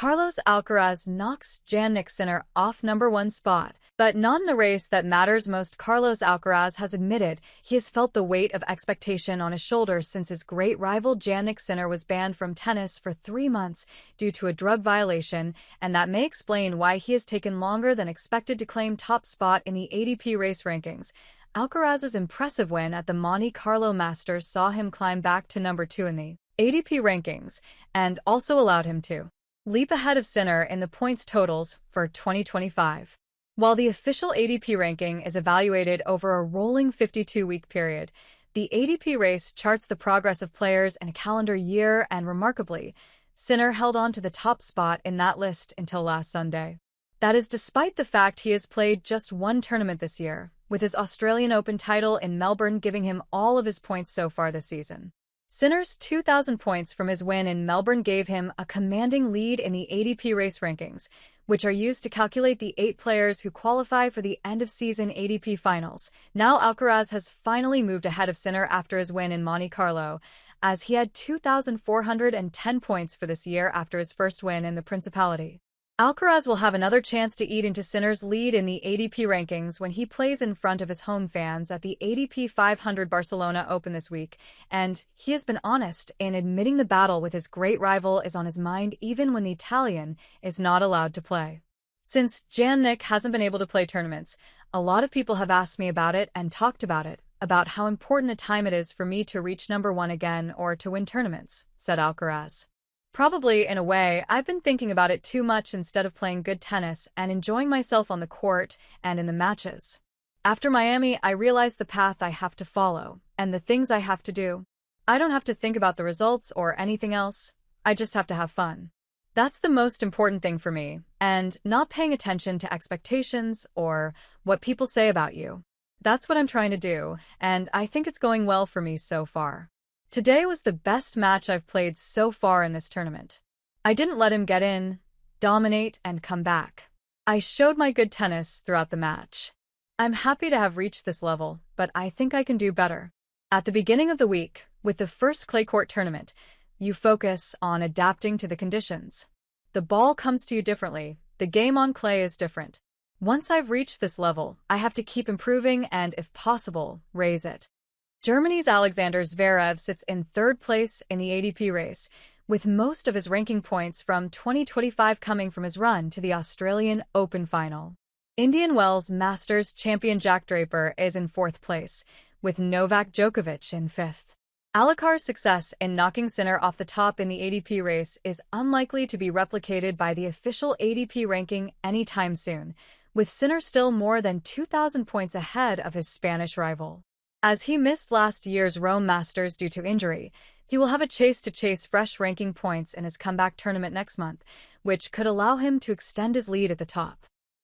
Carlos Alcaraz knocks Jannik Sinner off #1 spot. But not in the race that matters most. Carlos Alcaraz has admitted he has felt the weight of expectation on his shoulders since his great rival Jannik Sinner was banned from tennis for 3 months due to a drug violation, and that may explain why he has taken longer than expected to claim top spot in the ATP race rankings. Alcaraz's impressive win at the Monte Carlo Masters saw him climb back to #2 in the ATP rankings, and also allowed him to leap ahead of Sinner in the points totals for 2025. While the official ATP ranking is evaluated over a rolling 52-week period, the ATP race charts the progress of players in a calendar year, and remarkably, Sinner held on to the top spot in that list until last Sunday. That is despite the fact he has played just one tournament this year, with his Australian Open title in Melbourne giving him all of his points so far this season. Sinner's 2,000 points from his win in Melbourne gave him a commanding lead in the ATP race rankings, which are used to calculate the 8 players who qualify for the end-of-season ATP finals. Now Alcaraz has finally moved ahead of Sinner after his win in Monte Carlo, as he had 2,410 points for this year after his first win in the Principality. Alcaraz will have another chance to eat into Sinner's lead in the ATP rankings when he plays in front of his home fans at the ATP 500 Barcelona Open this week, and he has been honest in admitting the battle with his great rival is on his mind even when the Italian is not allowed to play. Since Jannik hasn't been able to play tournaments, a lot of people have asked me about it and talked about it, about how important a time it is for me to reach #1 again or to win tournaments, said Alcaraz. Probably, in a way, I've been thinking about it too much instead of playing good tennis and enjoying myself on the court and in the matches. After Miami, I realized the path I have to follow and the things I have to do. I don't have to think about the results or anything else. I just have to have fun. That's the most important thing for me, and not paying attention to expectations or what people say about you. That's what I'm trying to do, and I think it's going well for me so far. Today was the best match I've played so far in this tournament. I didn't let him get in, dominate, and come back. I showed my good tennis throughout the match. I'm happy to have reached this level, but I think I can do better. At the beginning of the week, with the first clay court tournament, you focus on adapting to the conditions. The ball comes to you differently. The game on clay is different. Once I've reached this level, I have to keep improving and, if possible, raise it. Germany's Alexander Zverev sits in 3rd place in the ATP race, with most of his ranking points from 2025 coming from his run to the Australian Open final. Indian Wells Masters champion Jack Draper is in 4th place, with Novak Djokovic in 5th. Alcaraz's success in knocking Sinner off the top in the ATP race is unlikely to be replicated by the official ATP ranking anytime soon, with Sinner still more than 2,000 points ahead of his Spanish rival. As he missed last year's Rome Masters due to injury, he will have a chase to chase fresh ranking points in his comeback tournament next month, which could allow him to extend his lead at the top.